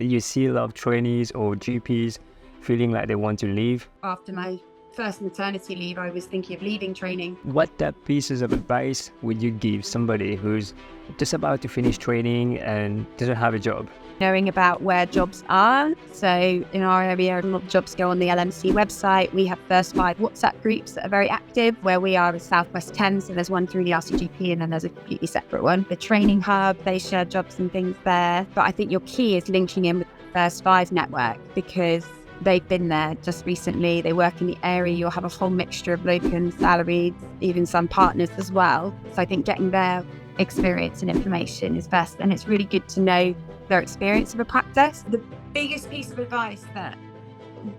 You see a lot of trainees or GPs feeling like they want to leave. After my first maternity leave, I was thinking of leaving training. What pieces of advice would you give somebody who's just about to finish training and doesn't have a job? Knowing about where jobs are. So in our area, a lot of jobs go on the LMC website. We have first 5 WhatsApp groups that are very active. Where we are is Southwest 10, so there's one through the RCGP and then there's a completely separate one. The training hub, they share jobs and things there. But I think your key is linking in with the first 5 network, because they've been there just recently. They work in the area. You'll have a whole mixture of locums, salaried, even some partners as well. So I think getting their experience and information is best. And it's really good to know their experience of a practice. The biggest piece of advice that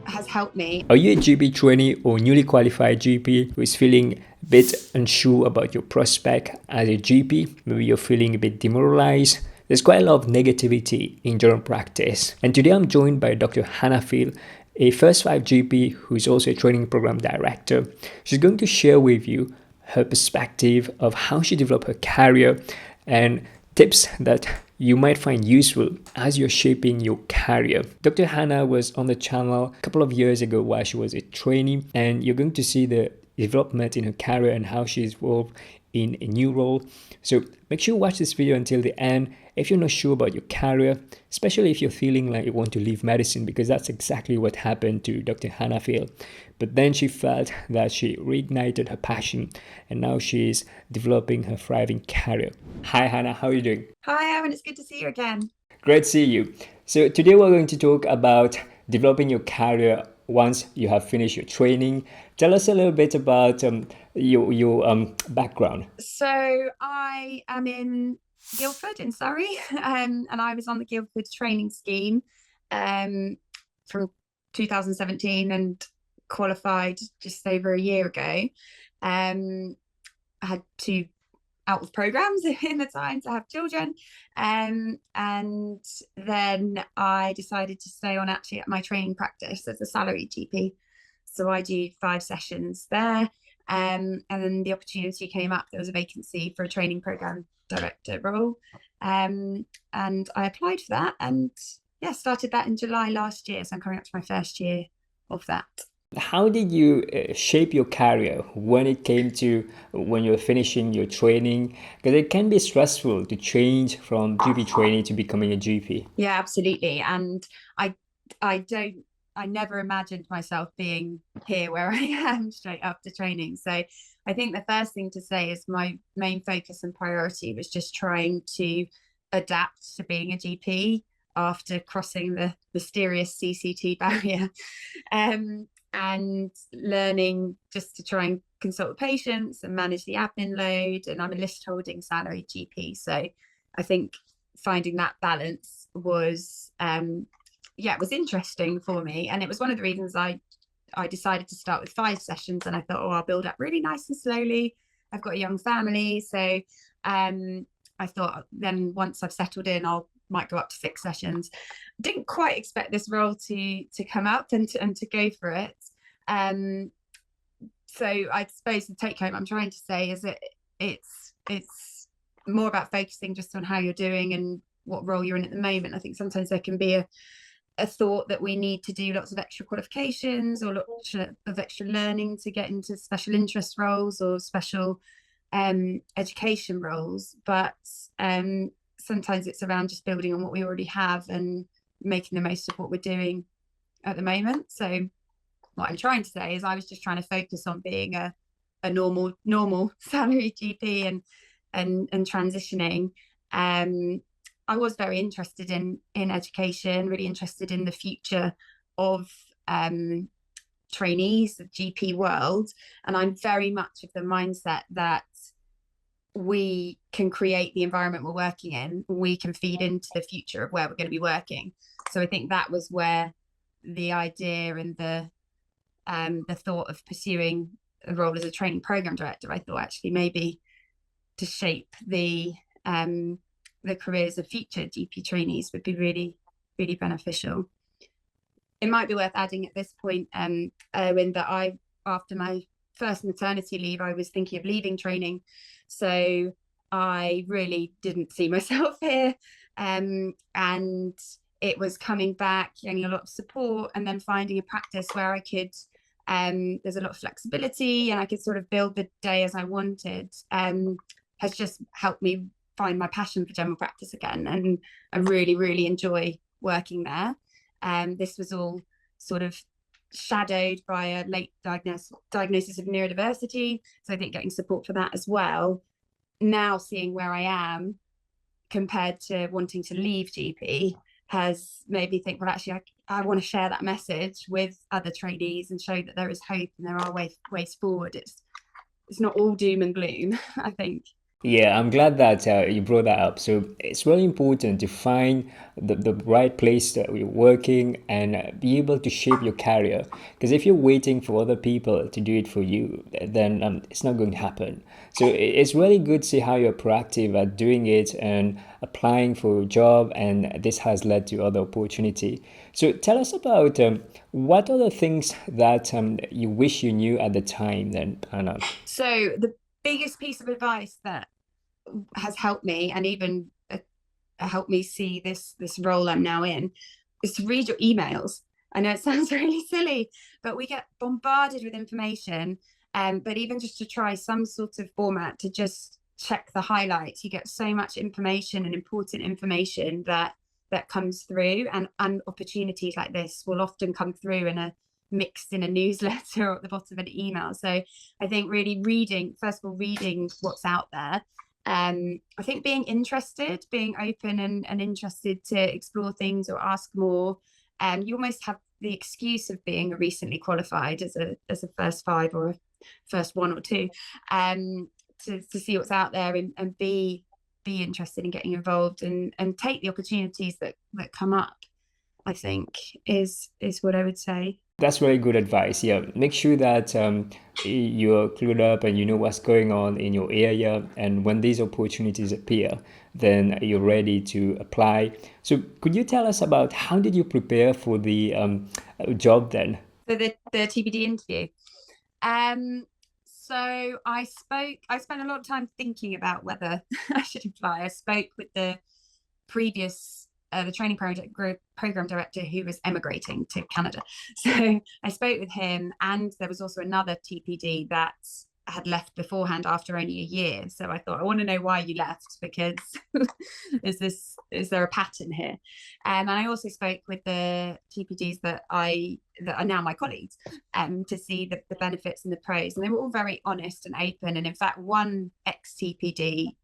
has helped me. Are you a GP trainee or newly qualified GP who is feeling a bit unsure about your prospect as a GP? Maybe you're feeling a bit demoralized. There's quite a lot of negativity in general practice. And today I'm joined by Dr. Hannah Phil, a first 5 GP who's also a training program director. She's going to share with you her perspective of how she developed her career and tips that you might find useful as you're shaping your career. Dr. Hannah was on the channel a couple of years ago while she was a trainee, and you're going to see the development in her career and how she's evolved in a new role. So make sure you watch this video until the end if you're not sure about your career, especially if you're feeling like you want to leave medicine, because that's exactly what happened to Dr. Hannah Phil. But then she felt that she reignited her passion and now she's developing her thriving career. Hi Hannah, how are you doing? Hi Erwin, it's good to see you again. Great to see you. So today we're going to talk about developing your career once you have finished your training. Tell us a little bit about your background. So I am in Guildford in Surrey, and I was on the Guildford training scheme from 2017 and qualified just over a year ago. I had 2 out of programs in the time to have children, and then I decided to stay on actually at my training practice as a salaried GP. So I do 5 sessions there, and then the opportunity came up. There was a vacancy for a training program director role, and I applied for that, and started that in July last year. So I'm coming up to my first year of that. How did you shape your career when it came to when you're finishing your training? Because it can be stressful to change from GP trainee to becoming a GP. Yeah, absolutely. And I never imagined myself being here where I am straight after training. So I think the first thing to say is my main focus and priority was just trying to adapt to being a GP after crossing the mysterious CCT barrier. And learning just to try and consult with patients and manage the admin load. And I'm a list holding salaried GP. So I think finding that balance was, it was interesting for me. And it was one of the reasons I decided to start with 5 sessions. And I thought, I'll build up really nice and slowly. I've got a young family. So I thought then once I've settled in, might go up to 6 sessions. Didn't quite expect this role to come up and to go for it. So I suppose the take home I'm trying to say is that it's more about focusing just on how you're doing and what role you're in at the moment. I think sometimes there can be a thought that we need to do lots of extra qualifications or lots of extra learning to get into special interest roles or special education roles, but sometimes it's around just building on what we already have and making the most of what we're doing at the moment. So what I'm trying to say is I was just trying to focus on being a normal salary GP and transitioning. I was very interested in education, really interested in the future of trainees, the GP world. And I'm very much of the mindset that we can create the environment we're working in. We can feed into the future of where we're going to be working. So I think that was where the idea and the thought of pursuing a role as a training program director, I thought actually maybe to shape the careers of future GP trainees would be really, really beneficial. It might be worth adding at this point, Erwin, that after my first maternity leave, I was thinking of leaving training. So I really didn't see myself here. And it was coming back, getting a lot of support, and then finding a practice where I could, there's a lot of flexibility and I could sort of build the day as I wanted, has just helped me find my passion for general practice again. And I really, really enjoy working there. This was all sort of shadowed by a late diagnosis of neurodiversity. So I think getting support for that as well. Now seeing where I am compared to wanting to leave GP has made me think, well, actually, I want to share that message with other trainees and show that there is hope and there are ways forward. It's not all doom and gloom, I think. Yeah, I'm glad that you brought that up. So it's really important to find the right place that you're working and be able to shape your career. Because if you're waiting for other people to do it for you, then it's not going to happen. So it's really good to see how you're proactive at doing it and applying for a job, and this has led to other opportunity. So tell us about what other things that you wish you knew at the time then, Anna. So the biggest piece of advice that has helped me, and even helped me see this role I'm now in, is to read your emails. I know it sounds really silly, but we get bombarded with information. But even just to try some sort of format to just check the highlights, you get so much information and important information that comes through, and opportunities like this will often come through mixed in a newsletter or at the bottom of an email. So I think really reading what's out there. I think being interested, being open and interested to explore things or ask more. You almost have the excuse of being a recently qualified as a first five or a first one or two, to see what's out there and be interested in getting involved and take the opportunities that come up, I think is what I would say. That's very good advice. Yeah, make sure that you're clued up and you know what's going on in your area. And when these opportunities appear, then you're ready to apply. So could you tell us about how did you prepare for the job then? For the TBD interview. So I spent a lot of time thinking about whether I should apply. I spoke with the previous the training program director who was emigrating to Canada. So I spoke with him, and there was also another TPD that had left beforehand after only a year. So I thought, I want to know why you left, because is there a pattern here? And I also spoke with the TPDs that are now my colleagues, to see the benefits and the pros, and they were all very honest and open. And in fact, one ex-TPD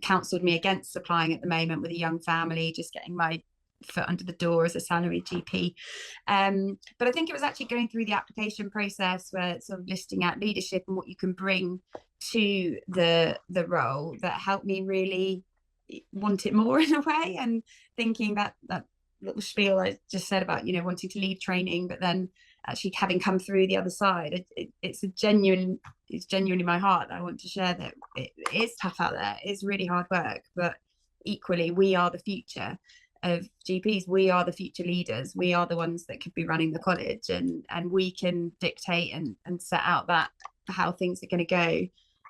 counselled me against applying at the moment with a young family, just getting my foot under the door as a salaried GP. But I think it was actually going through the application process, where it's sort of listing out leadership and what you can bring to the role, that helped me really want it more in a way, and thinking that little spiel I just said about, wanting to leave training, but then actually having come through the other side, it's genuinely my heart that I want to share, that it is tough out there. It's really hard work, but equally we are the future of GPs. We are the future leaders. We are the ones that could be running the college, and we can dictate and set out that how things are going to go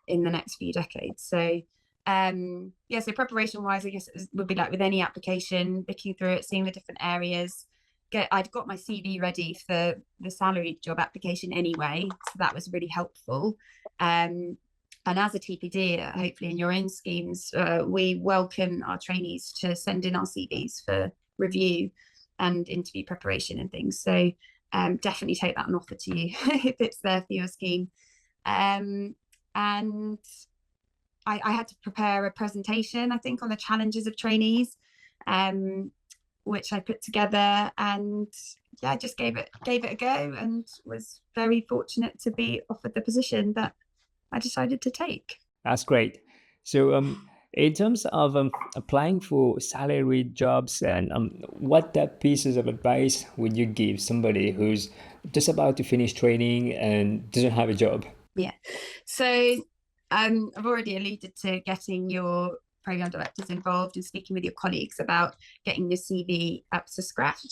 in the next few decades. So so preparation wise, I guess it would be like with any application, looking through it, seeing the different areas. I'd got my CV ready for the salaried job application anyway, so that was really helpful. And as a TPD, hopefully in your own schemes, we welcome our trainees to send in our CVs for review and interview preparation and things. So definitely take that an offer to you if it's there for your scheme. And I had to prepare a presentation, I think, on the challenges of trainees, which I put together, and I just gave it a go, and was very fortunate to be offered the position that I decided to take. That's great. So in terms of applying for salaried jobs, and what pieces of advice would you give somebody who's just about to finish training and doesn't have a job? Yeah. So I've already alluded to getting your program directors involved and speaking with your colleagues about getting your CV up to scratch,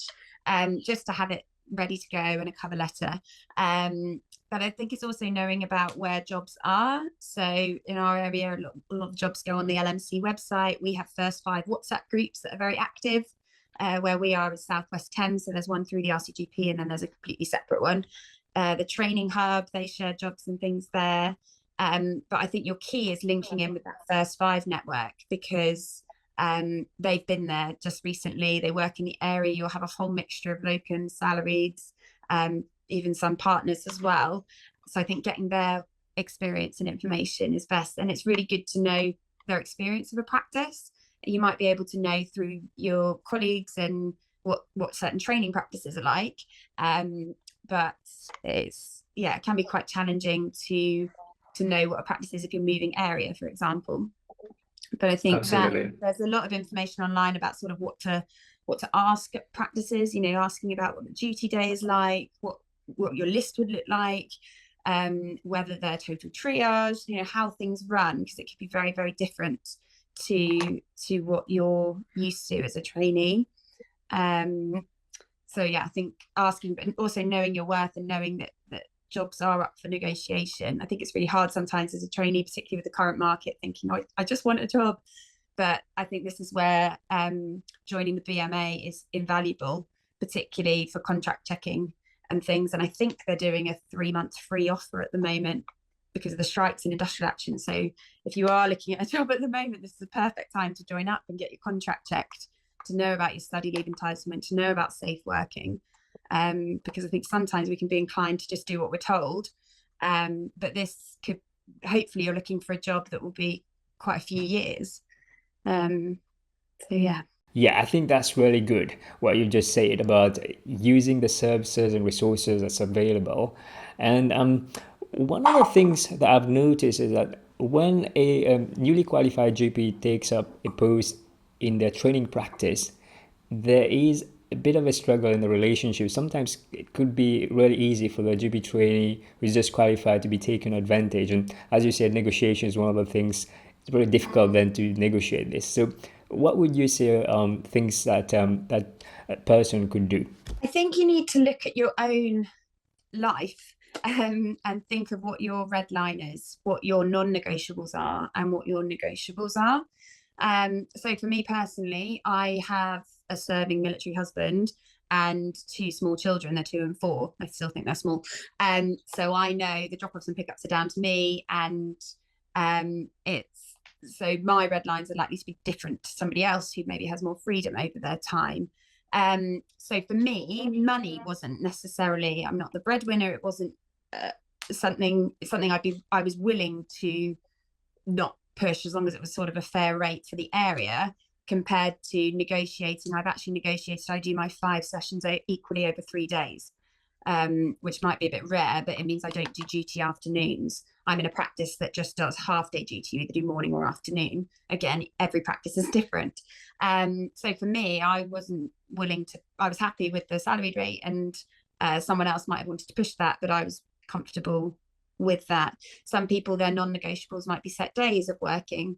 just to have it ready to go, and a cover letter. But I think it's also knowing about where jobs are. So in our area, a lot of jobs go on the LMC website. We have first five WhatsApp groups that are very active. where we are is Southwest Thames. So there's one through the RCGP, and then there's a completely separate one. The training hub, they share jobs and things there. But I think your key is linking in with that First Five network, because they've been there just recently. They work in the area. You'll have a whole mixture of locums, salarieds, even some partners as well. So I think getting their experience and information is best. And it's really good to know their experience of a practice. You might be able to know through your colleagues and what certain training practices are like. But it can be quite challenging to know what a practice is if you're moving area, for example. But I think that there's a lot of information online about sort of what to ask at practices, asking about what the duty day is like, what your list would look like, whether they're total triage, how things run, because it could be very, very different to what you're used to as a trainee. So I think asking, but also knowing your worth and knowing that jobs are up for negotiation. I think it's really hard sometimes as a trainee, particularly with the current market, thinking, oh, I just want a job. But I think this is where joining the BMA is invaluable, particularly for contract checking and things. And I think they're doing a 3-month free offer at the moment because of the strikes and industrial action. So if you are looking at a job at the moment, this is the perfect time to join up and get your contract checked, to know about your study leave entitlement, to know about safe working. Because I think sometimes we can be inclined to just do what we're told. But this could, hopefully you're looking for a job that will be quite a few years. Yeah, I think that's really good what you just said about using the services and resources that's available. And one of the things that I've noticed is that when a newly qualified GP takes up a post in their training practice, there is a bit of a struggle in the relationship. Sometimes it could be really easy for the GP trainee who's just qualified to be taken advantage. And as you said, negotiation is one of the things. It's very difficult then to negotiate this. So what would you say things that that a person could do? I think you need to look at your own life and think of what your red line is, what your non-negotiables are, and what your negotiables are. So for me personally, I have a serving military husband and 2 small children. They're 2 and 4. I still think they're small. So I know the drop-offs and pickups are down to me, and so my red lines are likely to be different to somebody else who maybe has more freedom over their time. So for me, money wasn't necessarily, I'm not the breadwinner. It wasn't something I was willing to not push, as long as it was sort of a fair rate for the area, compared to negotiating. I've actually negotiated, I do my 5 sessions equally over 3 days, which might be a bit rare, but it means I don't do duty afternoons. I'm in a practice that just does half-day duty. You either do morning or afternoon. Again, every practice is different. So for me, I wasn't willing to, I was happy with the salaried rate, and someone else might have wanted to push that, but I was comfortable with that. Some people, their non-negotiables might be set days of working.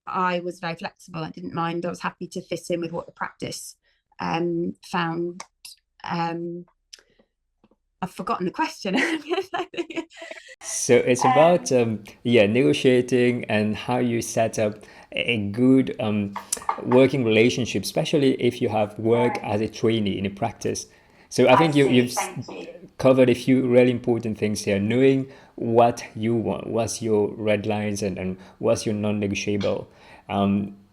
I was very flexible. I didn't mind. I was happy to fit in with what the practice found. I've forgotten the question. So it's about negotiating and how you set up a good working relationship, especially if you have work as a trainee in a practice. So I think you've covered a few really important things here. Knowing what you want, what's your red lines, and what's your non-negotiable,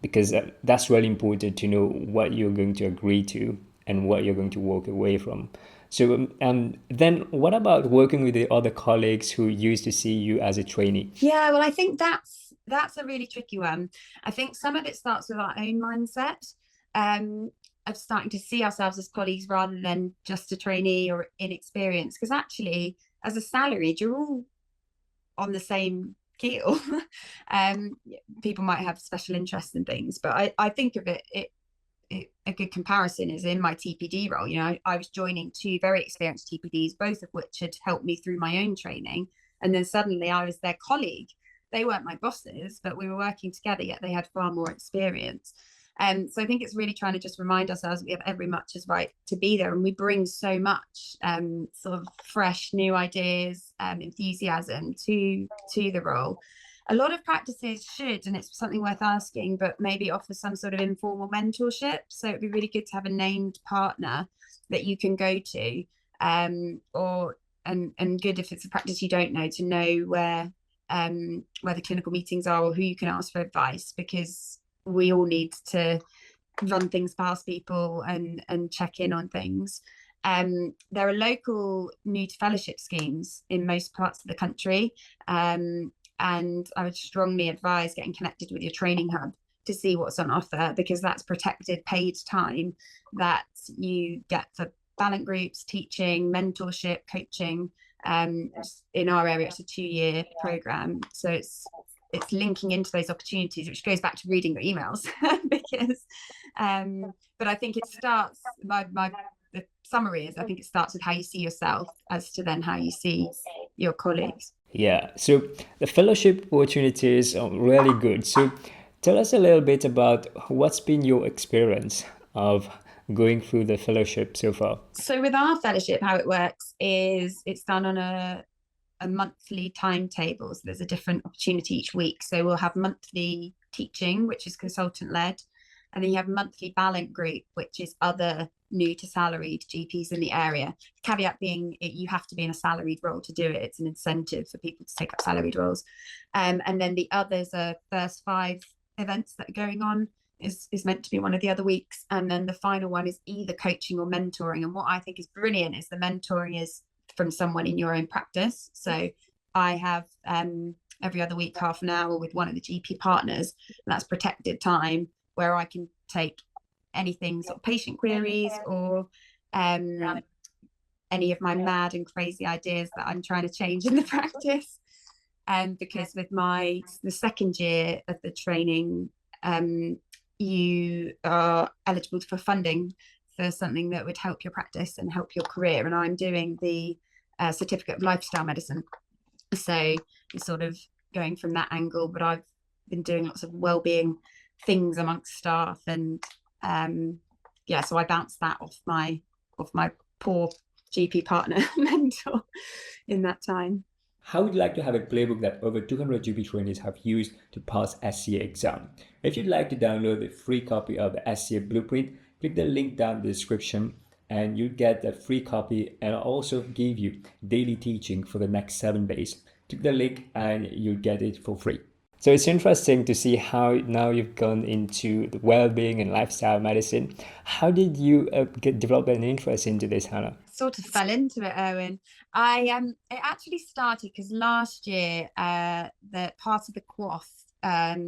because that's really important to know what you're going to agree to and what you're going to walk away from. So then what about working with the other colleagues who used to see you as a trainee? Yeah, well, I think that's a really tricky one. I think some of it starts with our own mindset of starting to see ourselves as colleagues rather than just a trainee or inexperienced. Because actually, as a salaried, you're all on the same keel. People might have special interests in things, but I think of it a good comparison is in my TPD role. I was joining 2 very experienced TPDs, both of which had helped me through my own training, and then suddenly I was their colleague. They weren't my bosses, but we were working together, yet they had far more experience. So I think it's really trying to just remind ourselves we have every much as right to be there, and we bring so much sort of fresh new ideas, enthusiasm to the role. A lot of practices should, and it's something worth asking, but maybe offer some sort of informal mentorship. So it'd be really good to have a named partner that you can go to, or and good if it's a practice you don't know, to know where the clinical meetings are or who you can ask for advice, because we all need to run things past people and check in on things. There are local new to fellowship schemes in most parts of the country, and I would strongly advise getting connected with your training hub to see what's on offer, because that's protected paid time that you get for balance groups, teaching, mentorship, coaching. In our area, it's a 2-year program, so it's linking into those opportunities, which goes back to reading your emails. Because but I think it starts, the summary is, I think it starts with how you see yourself as to then how you see your colleagues. Yeah, so the fellowship opportunities are really good. So tell us a little bit about what's been your experience of going through the fellowship so far. So with our fellowship, how it works is it's done on a monthly timetable. So there's a different opportunity each week. So we'll have monthly teaching, which is consultant led, and then you have monthly balance group, which is other new to salaried GPs in the area. Caveat being, you have to be in a salaried role to do it. It's an incentive for people to take up salaried roles. And then the others are first 5 events that are going on is meant to be one of the other weeks. And then the final one is either coaching or mentoring. And what I think is brilliant is the mentoring is from someone in your own practice. So I have every other week, half an hour with one of the GP partners. And that's protected time where I can take anything, sort of patient queries or any of my mad and crazy ideas that I'm trying to change in the practice. Because with the second year of the training, you are eligible for funding for something that would help your practice and help your career. And I'm doing the certificate of lifestyle medicine. So it's sort of going from that angle, but I've been doing lots of wellbeing things amongst staff, and so I bounced that off my poor GP partner mentor in that time. How would you like to have a playbook that over 200 GP trainees have used to pass SCA exam? If you'd like to download the free copy of the SCA Blueprint, click the link down in the description and you get the free copy, and I'll also give you daily teaching for the next 7 days. Click the link and you get it for free. So it's interesting to see how now you've gone into the well-being and lifestyle medicine. How did you develop an interest into this, Hannah? Sort of fell into it, Erwin. It actually started because last year, the part of the QOF,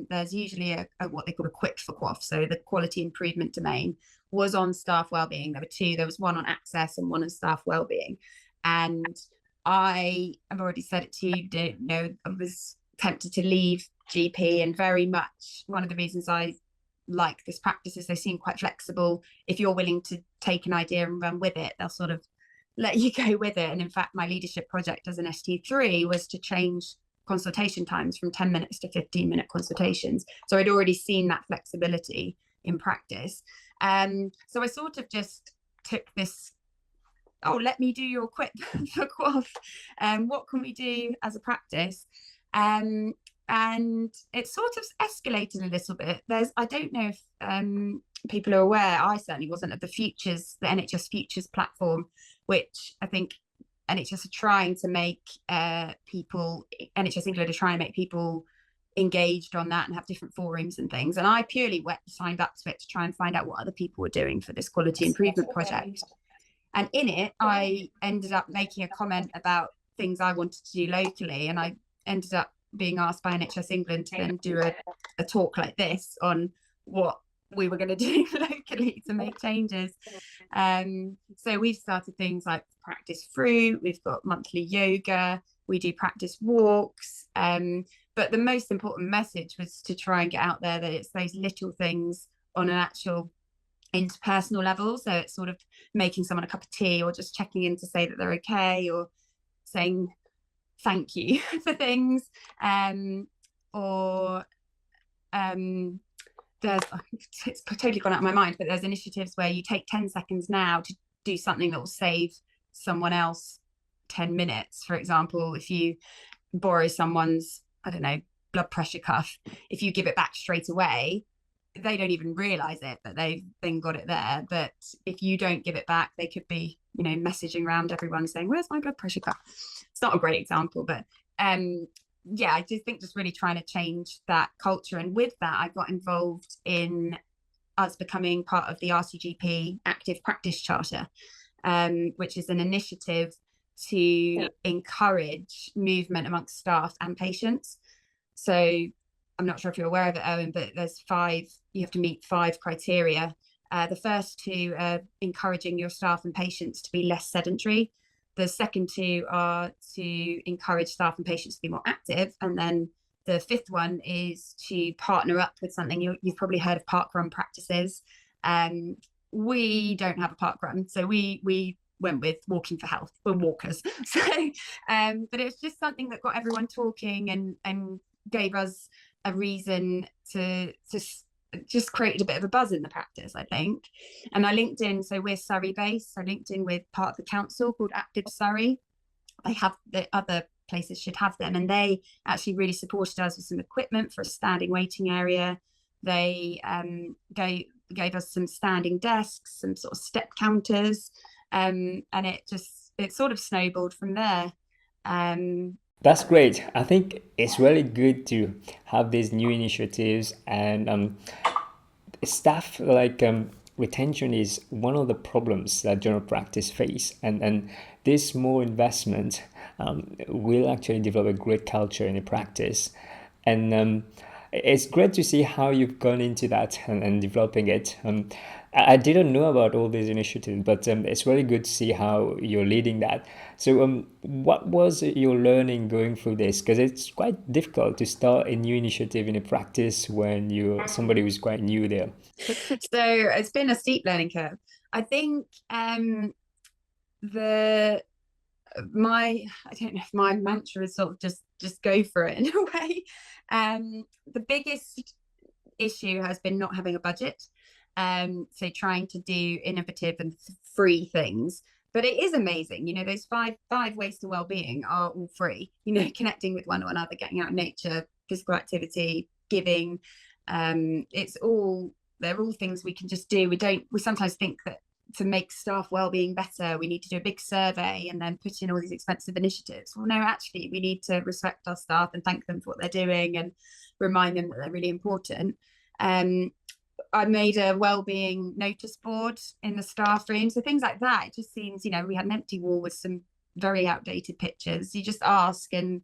there's usually a what they call a quick for QOF, so the quality improvement domain was on staff wellbeing. There were 2. There was one on access and one on staff wellbeing. And I've already said it to you, I was tempted to leave GP, and very much one of the reasons I like this practice is they seem quite flexible. If you're willing to take an idea and run with it, they'll sort of let you go with it. And in fact, my leadership project as an ST3 was to change consultation times from 10 minutes to 15-minute consultations. So I'd already seen that flexibility in practice. So I sort of just took this, let me do your quick for QOF. What can we do as a practice? And it sort of escalated a little bit. I don't know if people are aware, I certainly wasn't, of the NHS Futures platform, which I think NHS are trying to make NHS England are trying to make people engaged on that and have different forums and things. And I purely signed up to it to try and find out what other people were doing for this quality improvement project. And in it, I ended up making a comment about things I wanted to do locally, and I ended up being asked by NHS England to then do a talk like this on what we were going to do locally to make changes. So we've started things like practice fruit, we've got monthly yoga, we do practice walks, but the most important message was to try and get out there that it's those little things on an actual interpersonal level. So it's sort of making someone a cup of tea, or just checking in to say that they're okay, or saying thank you for things, it's totally gone out of my mind, but there's initiatives where you take 10 seconds now to do something that will save someone else 10 minutes. For example, if you borrow someone's, blood pressure cuff, if you give it back straight away, they don't even realize it that they've then got it there. But if you don't give it back, they could be, you know, messaging around everyone saying, where's my blood pressure cuff? It's not a great example, but yeah, I do think just really trying to change that culture. And with that, I got involved in us becoming part of the RCGP Active Practice Charter, which is an initiative to encourage movement amongst staff and patients. So I'm not sure if you're aware of it, Owen, but there's you have to meet 5 criteria. The first 2 are encouraging your staff and patients to be less sedentary. The second 2 are to encourage staff and patients to be more active. And then the 5th one is to partner up with something. You've probably heard of parkrun practices. We don't have a parkrun, so we went with Walking for Health. We're walkers. So, but it's just something that got everyone talking and gave us a reason to just create a bit of a buzz in the practice, I think. And I linked in, so we're Surrey based, so I linked in with part of the council called Active Surrey. They have, the other places should have them, and they actually really supported us with some equipment for a standing waiting area. They gave us some standing desks, some sort of step counters, and it sort of snowballed from there. That's great. I think it's really good to have these new initiatives, and staff retention is one of the problems that general practice face, and this more investment will actually develop a great culture in the practice. And it's great to see how you've gone into that and developing it. I didn't know about all these initiatives, but it's really good to see how you're leading that. So what was your learning going through this? Because it's quite difficult to start a new initiative in a practice when you're somebody who's quite new there. So it's been a steep learning curve. I think I don't know if my mantra is sort of just go for it in a way. The biggest issue has been not having a budget. So trying to do innovative and free things, but it is amazing. You know, those five ways to well-being are all free. You know, connecting with one another, getting out in nature, physical activity, giving. They're all things we can just do. We sometimes think that to make staff well-being better, we need to do a big survey and then put in all these expensive initiatives. Well, no, actually, we need to respect our staff and thank them for what they're doing and remind them that they're really important. I made a wellbeing notice board in the staff room. So things like that, it just seems, you know, we had an empty wall with some very outdated pictures. You just ask and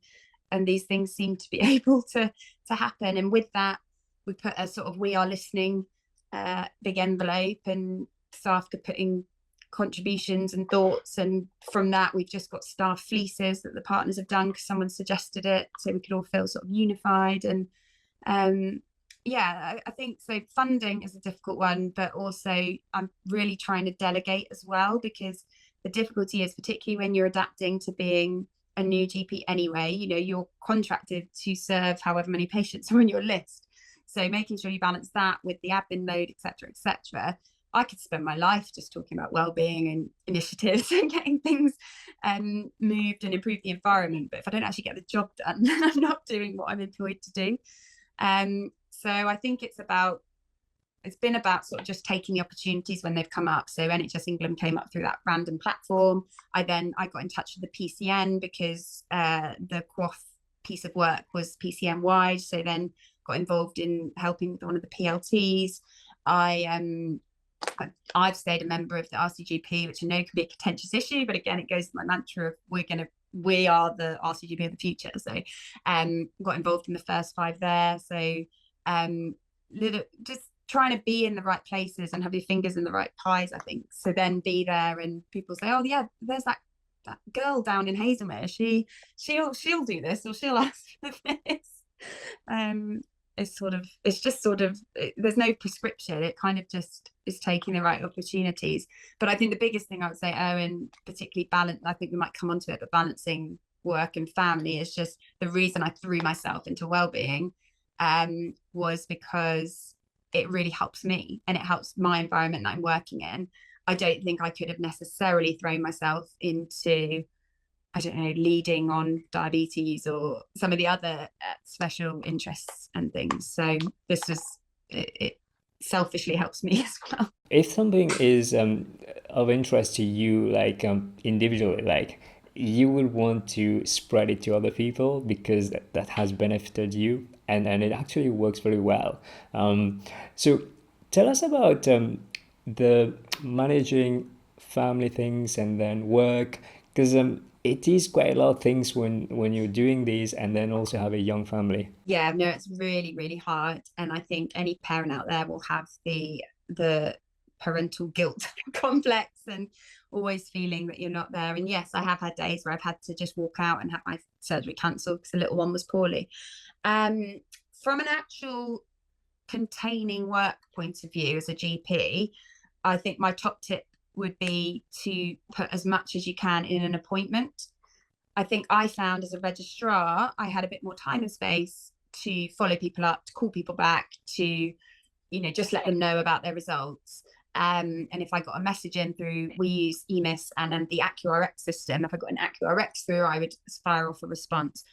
these things seem to be able to happen. And with that, we put a sort of "we are listening" big envelope, and staff could put in contributions and thoughts. And from that, we've just got staff fleeces that the partners have done because someone suggested it, so we could all feel sort of unified. And yeah, I think so. Funding is a difficult one, but also I'm really trying to delegate as well, because the difficulty is, particularly when you're adapting to being a new GP anyway, you know, you're contracted to serve however many patients are on your list. So making sure you balance that with the admin load, etc., etc. I could spend my life just talking about wellbeing and initiatives and getting things moved and improve the environment. But if I don't actually get the job done, then I'm not doing what I'm employed to do. So I think it's been about sort of just taking the opportunities when they've come up. So NHS England came up through that random platform. I got in touch with the PCN because the QOF piece of work was PCN wide. So then got involved in helping with one of the PLTs. I've stayed a member of the RCGP, which I know can be a contentious issue, but again, it goes to my mantra of we are the RCGP of the future. So got involved in the first 5 there. So just trying to be in the right places and have your fingers in the right pies, I think. So then be there and people say, oh yeah, there's that girl down in Hazelmere, she'll do this, or she'll ask for this. There's no prescription. It kind of just is taking the right opportunities. But I think the biggest thing I would say, Owen, particularly I think we might come onto it, but balancing work and family is just the reason I threw myself into wellbeing was because it really helps me and it helps my environment that I'm working in. I don't think I could have necessarily thrown myself into I don't know, leading on diabetes or some of the other special interests and things. So this was, it selfishly helps me as well. If something is of interest to you, like individually, like you will want to spread it to other people because that has benefited you, and it actually works very well. So tell us about the managing family things and then work, because it is quite a lot of things when you're doing these and then also have a young family. Yeah, no, it's really, really hard. And I think any parent out there will have the parental guilt complex and always feeling that you're not there. And yes, I have had days where I've had to just walk out and have my surgery cancelled because the little one was poorly. From an actual containing work point of view as a GP, I think my top tip would be to put as much as you can in an appointment. I think I found as a registrar, I had a bit more time and space to follow people up, to call people back, to, just let them know about their results. And if I got a message in through, we use EMIS and then the ARRS system, if I got an ARRS through, I would fire off a response.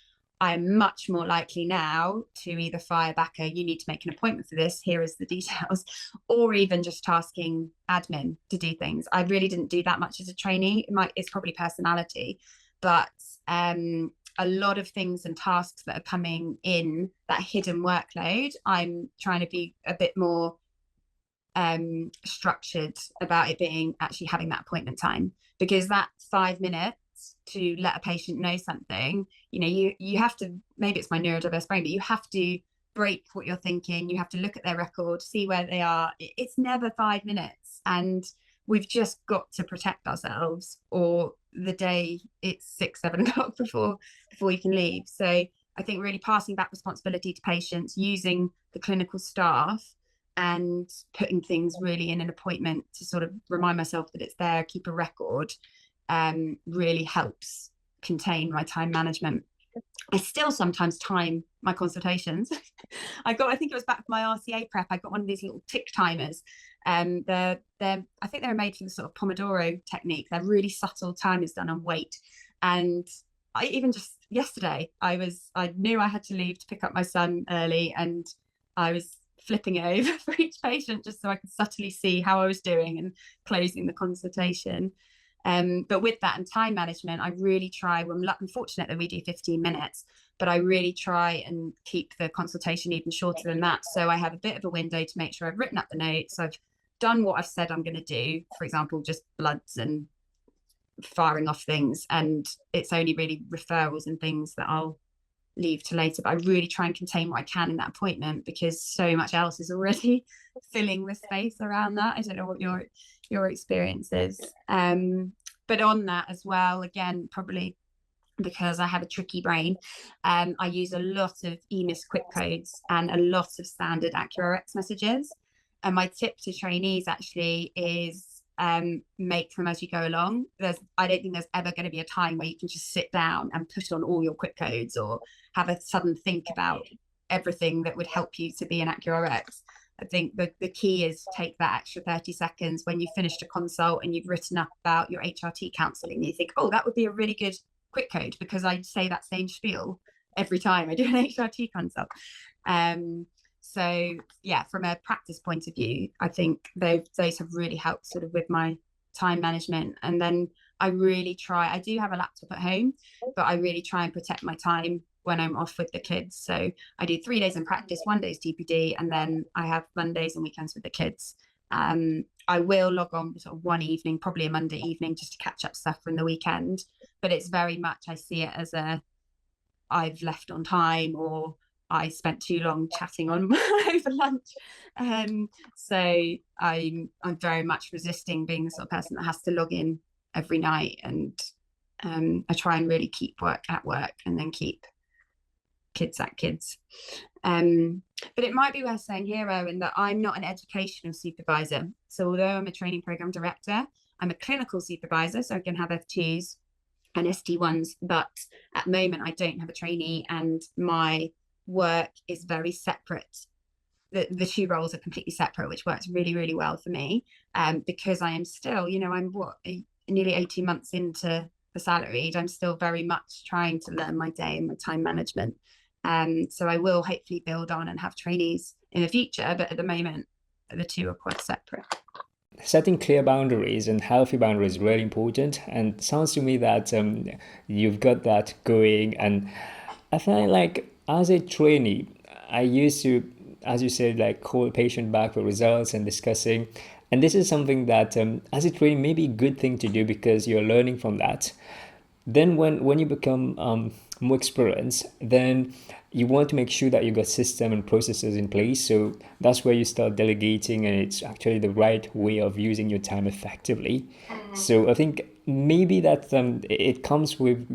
I am much more likely now to either fire back you need to make an appointment for this, here is the details, or even just tasking admin to do things. I really didn't do that much as a trainee. It's probably personality, but a lot of things and tasks that are coming in, that hidden workload, I'm trying to be a bit more structured about it being actually having that appointment time, because that 5 minutes to let a patient know something, you have to, maybe it's my neurodiverse brain, but you have to break what you're thinking. You have to look at their record, see where they are. It's never 5 minutes, and we've just got to protect ourselves, or the day it's 6-7 o'clock before you can leave. So I think really passing back responsibility to patients, using the clinical staff and putting things really in an appointment to sort of remind myself that it's there, keep a record, really helps contain my time management. I still sometimes time my consultations. I think it was back for my RCA prep, I got one of these little tick timers. I think they're made for the sort of Pomodoro technique. They're really subtle, time is done on weight. And I even just yesterday, I knew I had to leave to pick up my son early, and I was flipping it over for each patient just so I could subtly see how I was doing and closing the consultation. But with that and time management, I really try, I'm fortunate that we do 15 minutes, but I really try and keep the consultation even shorter than that. So I have a bit of a window to make sure I've written up the notes, I've done what I've said I'm going to do, for example, just bloods and firing off things, and it's only really referrals and things that I'll leave to later. But I really try and contain what I can in that appointment, because so much else is already filling the space around that. I don't know what your experience is, but on that as well, again, probably because I have a tricky brain, I use a lot of EMIS quick codes and a lot of standard ARRS messages. And my tip to trainees actually is make them as you go along. I don't think there's ever going to be a time where you can just sit down and put on all your quick codes or have a sudden think about everything that would help you to be an ARRS. I think the key is take that extra 30 seconds when you've finished a consult and you've written up about your HRT counselling. You think, oh, that would be a really good quick code, because I say that same spiel every time I do an HRT consult. So yeah, from a practice point of view, I think those have really helped sort of with my time management. And then I do have a laptop at home, but I really try and protect my time when I'm off with the kids. So I do 3 days in practice, 1 day's TPD, and then I have Mondays and weekends with the kids. I will log on sort of one evening, probably a Monday evening, just to catch up stuff from the weekend. But it's very much, I see it as I've left on time, or I spent too long chatting on over lunch. So I'm very much resisting being the sort of person that has to log in every night. And I try and really keep work at work and then keep kids at kids. But it might be worth saying here, Erwin, that I'm not an educational supervisor. So although I'm a training program director, I'm a clinical supervisor, so I can have F2s and ST1s, but at the moment I don't have a trainee, and my work is very separate. The two roles are completely separate, which works really, really well for me, because I am still, I'm nearly 18 months into the salaried, I'm still very much trying to learn my day and my time management. So I will hopefully build on and have trainees in the future, but at the moment, the two are quite separate. Setting clear boundaries and healthy boundaries is really important, and it sounds to me that you've got that going. And I find like as a trainee, I used to, as you said, like call a patient back for results and discussing. And this is something that as a trainee may be a good thing to do because you're learning from that. Then when you become more experienced, then you want to make sure that you got system and processes in place. So that's where you start delegating, and it's actually the right way of using your time effectively. So I think maybe that it comes with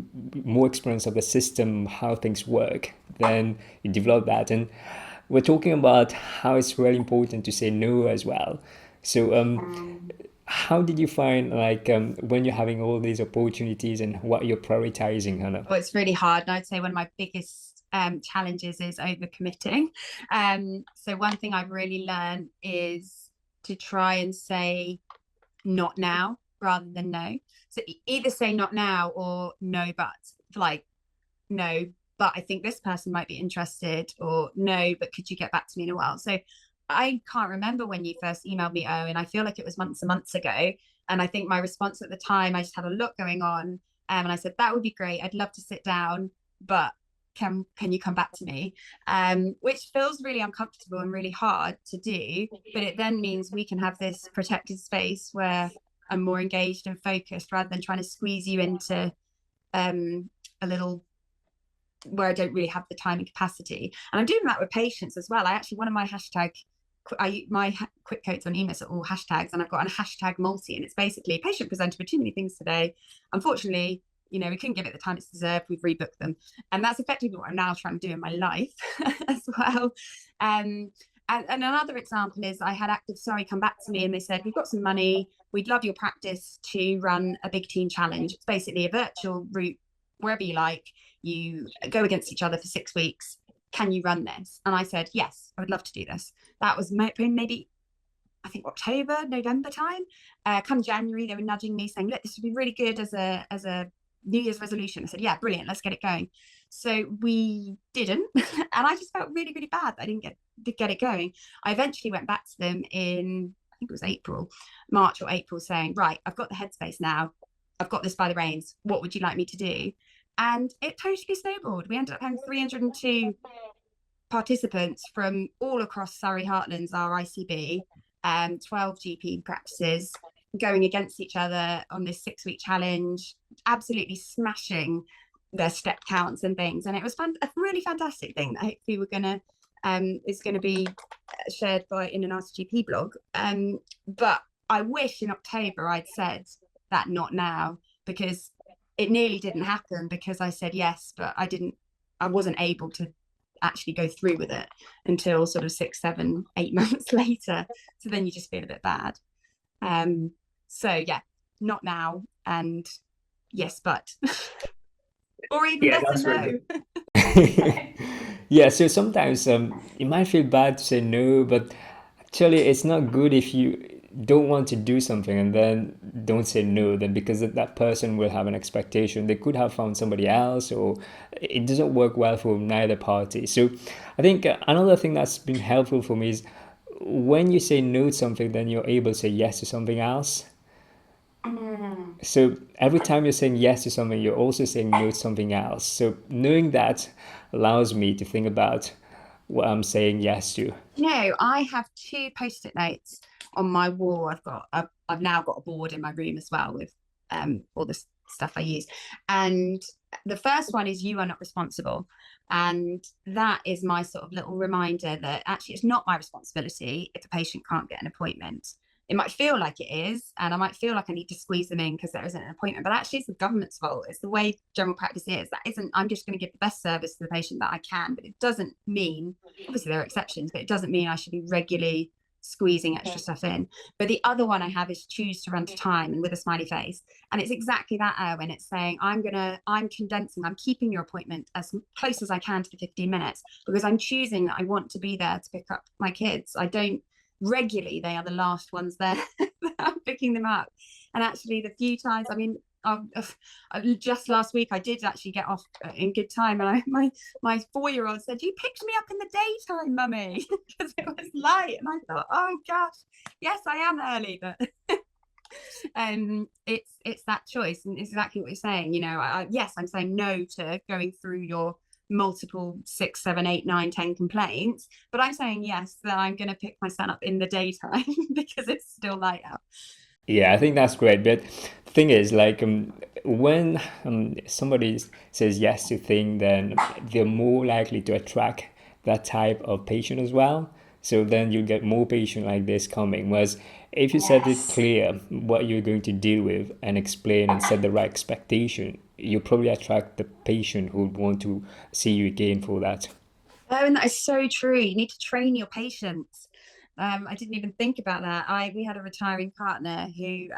more experience of the system, how things work, then you develop that. And we're talking about how it's really important to say no as well. So how did you find like when you're having all these opportunities and what you're prioritizing, Hannah? Well, it's really hard, and I'd say one of my biggest challenges is overcommitting. So one thing I've really learned is to try and say not now rather than no. So either say not now or no, but like no, but I think this person might be interested, or no, but could you get back to me in a while? So I can't remember when you first emailed me, Owen. I feel like it was months and months ago. And I think my response at the time, I just had a lot going on. And I said, that would be great. I'd love to sit down, but can you come back to me? Which feels really uncomfortable and really hard to do. But it then means we can have this protected space where I'm more engaged and focused rather than trying to squeeze you into a little where I don't really have the time and capacity. And I'm doing that with patients as well. I actually, one of my my quick quotes on emails are all hashtags, and I've got a hashtag multi, and it's basically patient presented with too many things today. Unfortunately, we couldn't give it the time it's deserved. We've rebooked them. And that's effectively what I'm now trying to do in my life as well. And another example is I had Active Sorry come back to me, and they said, we've got some money. We'd love your practice to run a big team challenge. It's basically a virtual route, wherever you like. You go against each other for 6 weeks. Can you run this? And I said, yes, I would love to do this. That was maybe, I think, October, November time. Come January, they were nudging me saying, look, this would be really good as a New Year's resolution. I said, yeah, brilliant, let's get it going. So we didn't. And I just felt really, really bad that I didn't get it going. I eventually went back to them in, I think it was March or April, saying, right, I've got the headspace now. I've got this by the reins. What would you like me to do? And it totally snowballed. We ended up having 302 participants from all across Surrey Heartlands, our ICB, 12 GP practices going against each other on this 6-week challenge, absolutely smashing their step counts and things. And it was a really fantastic thing that hopefully is going to be shared in an RCGP blog. But I wish in October I'd said that not now, because it nearly didn't happen, because I said yes, but I wasn't able to actually go through with it until sort of 6, 7, 8 months later. So then you just feel a bit bad. So yeah, not now, and yes, but or even yes and no. Yeah, so sometimes it might feel bad to say no, but actually it's not good if you don't want to do something and then don't say no, then because that person will have an expectation. They could have found somebody else, or it doesn't work well for neither party. So I think another thing that's been helpful for me is when you say no to something, then you're able to say yes to something else. So every time you're saying yes to something, you're also saying no to something else. So knowing that allows me to think about what I'm saying yes to. I have 2 post-it notes on my wall. I've now got a board in my room as well with all the stuff I use. And the first one is, you are not responsible. And that is my sort of little reminder that actually it's not my responsibility if the patient can't get an appointment. It might feel like it is, and I might feel like I need to squeeze them in because there isn't an appointment, but actually it's the government's fault. It's the way general practice is. I'm just going to give the best service to the patient that I can, but it doesn't mean, obviously there are exceptions, but it doesn't mean I should be regularly squeezing extra stuff in. But the other one I have is choose to run to time, and with a smiley face. And it's exactly that, Erwin. It's saying I'm condensing, I'm keeping your appointment as close as I can to the 15 minutes because I'm choosing that I want to be there to pick up my kids. I don't regularly, they are the last ones there. I'm picking them up. And actually the few times, just last week I did actually get off in good time, and my 4-year-old said, "You picked me up in the daytime, mummy," because it was light, and I thought, oh gosh, yes, I am early, but it's that choice, and it's exactly what you're saying. Yes, I'm saying no to going through your multiple 6, 7, 8, 9, 10 complaints, but I'm saying yes that I'm going to pick my son up in the daytime because it's still light out. Yeah, I think that's great. But the thing is, like, when somebody says yes to thing, then they're more likely to attract that type of patient as well. So then you get more patient like this coming. Whereas if you set it clear what you're going to deal with and explain and set the right expectation, you probably attract the patient who want to see you again for that. Oh, and that is so true. You need to train your patients. I didn't even think about that. We had a retiring partner who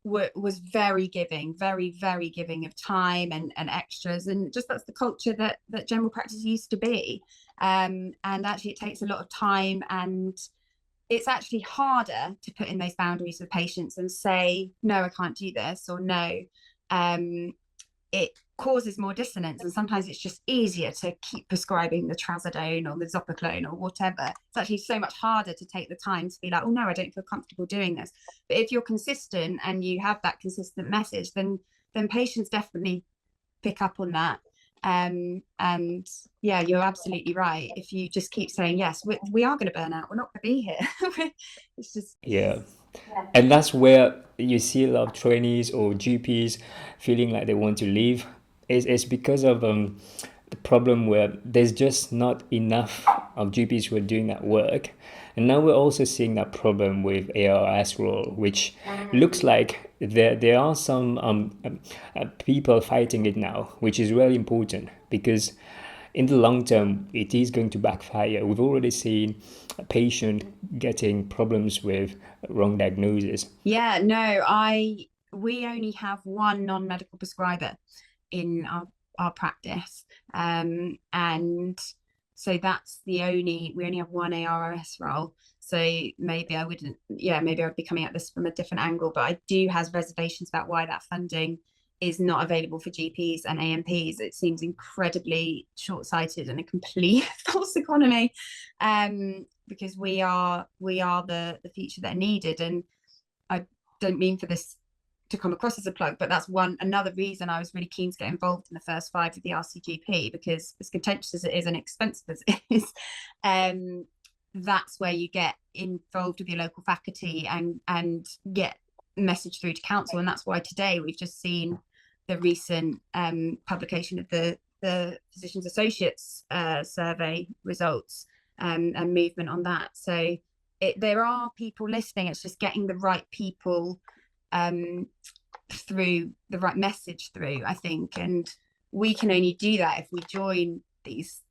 was very giving, very, very giving of time and extras, and just that's the culture that general practice used to be. And actually, it takes a lot of time, and it's actually harder to put in those boundaries with patients and say, no, I can't do this, or no. It causes more dissonance, and sometimes it's just easier to keep prescribing the trazodone or the zopiclone or whatever. It's actually so much harder to take the time to be like, oh no, I don't feel comfortable doing this. But if you're consistent and you have that consistent message, then patients definitely pick up on that. And yeah, you're absolutely right. If you just keep saying yes, we are going to burn out, we're not going to be here. It's just Yeah. And that's where you see a lot of trainees or GPs feeling like they want to leave. It's because of the problem where there's just not enough of GPs who are doing that work. And now we're also seeing that problem with ARRS role, which looks like there are some people fighting it now, which is really important because in the long term, it is going to backfire. We've already seen a patient getting problems with wrong diagnosis. Yeah, no, we only have one non-medical prescriber in our practice. And so that's we only have one ARRS role. So maybe I would be coming at this from a different angle, but I do have reservations about why that funding is not available for GPs and AMPs. It seems incredibly short-sighted and a complete false economy, because we are the future that are needed. And I don't mean for this to come across as a plug, but that's another reason I was really keen to get involved in the first 5 of the RCGP, because as contentious as it is and expensive as it is, that's where you get involved with your local faculty and get message through to council. And that's why today we've just seen the recent publication of the Physicians Associates survey results, and movement on that. So there are people listening. It's just getting the right people through, the right message through, I think. And we can only do that if we join these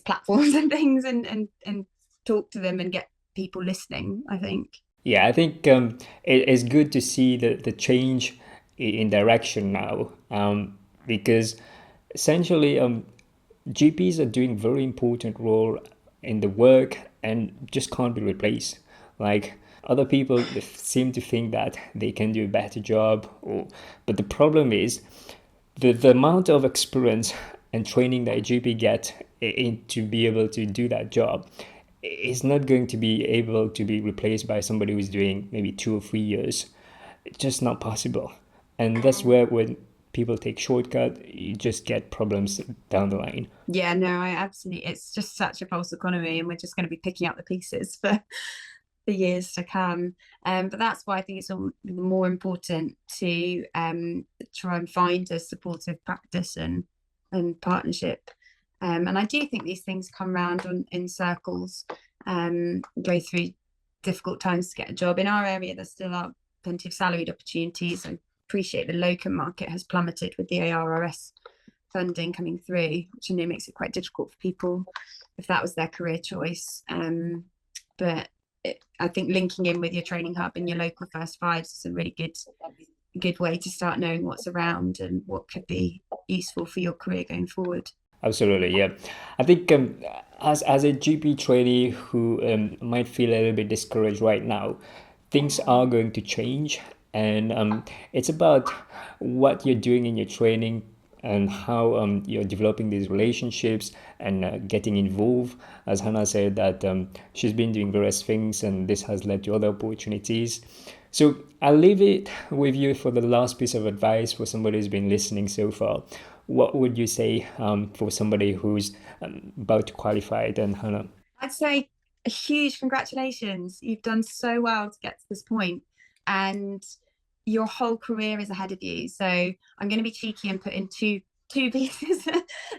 platforms and things and talk to them and get people listening, I think. Yeah, I think it's good to see the change in direction now, because essentially GPs are doing very important role in the work and just can't be replaced. Like other people seem to think that they can do a better job, but the problem is the amount of experience and training that a GP gets to be able to do that job is not going to be able to be replaced by somebody who's doing maybe 2 or 3 years. It's just not possible. And that's where when people take shortcut, you just get problems down the line. Yeah, no, I absolutely, it's just such a false economy, and we're just going to be picking up the pieces for years to come. But that's why I think it's all more important to try and find a supportive practice and partnership. And I do think these things come around in circles, go through difficult times to get a job. In our area, there still are plenty of salaried opportunities. I appreciate the locum market has plummeted with the ARRS funding coming through, which I know makes it quite difficult for people if that was their career choice. But I think linking in with your training hub and your local first fives is a really good way to start knowing what's around and what could be useful for your career going forward. Absolutely, yeah. I think as a GP trainee who might feel a little bit discouraged right now, things are going to change. and it's about what you're doing in your training and how you're developing these relationships and getting involved. As Hannah said, that she's been doing various things and this has led to other opportunities. So I'll leave it with you for the last piece of advice for somebody who's been listening so far. What would you say for somebody who's about to qualify then, Hannah? I'd say a huge congratulations. You've done so well to get to this point, and your whole career is ahead of you. So I'm going to be cheeky and put in two pieces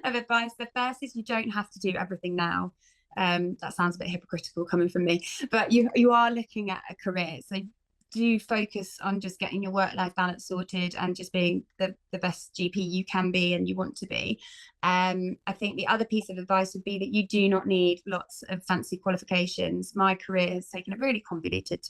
of advice. The first is you don't have to do everything now. That sounds a bit hypocritical coming from me, but you are looking at a career. So do focus on just getting your work-life balance sorted and just being the best GP you can be and you want to be. I think the other piece of advice would be that you do not need lots of fancy qualifications. My career has taken a really convoluted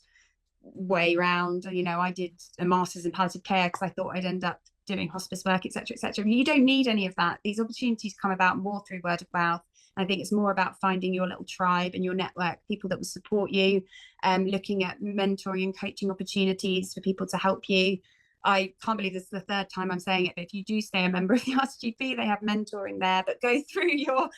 way round. You know, I did a master's in palliative care because I thought I'd end up doing hospice work, etc., etc. You don't need any of that. These opportunities come about more through word of mouth. I think it's more about finding your little tribe and your network, people that will support you, looking at mentoring and coaching opportunities for people to help you. I can't believe this is the third time I'm saying it, but if you do stay a member of the RSGP, they have mentoring there, but go through your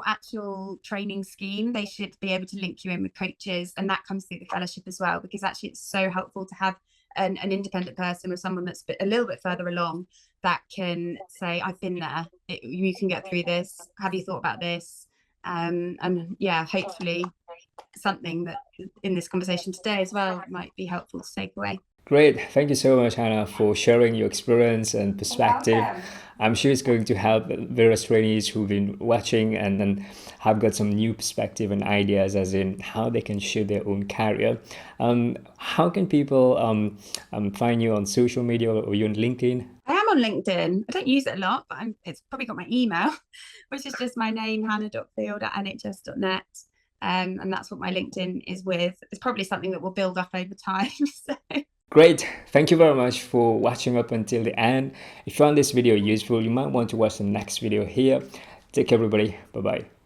actual training scheme. They should be able to link you in with coaches, and that comes through the fellowship as well, because actually it's so helpful to have an independent person or someone that's a little bit further along that can say, I've been there, you can get through this, have you thought about this? And yeah, hopefully something that in this conversation today as well might be helpful to take away. Great. Thank you so much, Hannah, for sharing your experience and perspective. I'm sure it's going to help various trainees who've been watching and then have got some new perspective and ideas as in how they can shape their own career. How can people find you on social media, or you on LinkedIn? I am on LinkedIn. I don't use it a lot, but it's probably got my email, which is just my name, hannah.field@nhs.net. And that's what my LinkedIn is with. It's probably something that will build up over time. So. Great. Thank you very much for watching up until the end. If you found this video useful, you might want to watch the next video here. Take care, everybody. Bye-bye.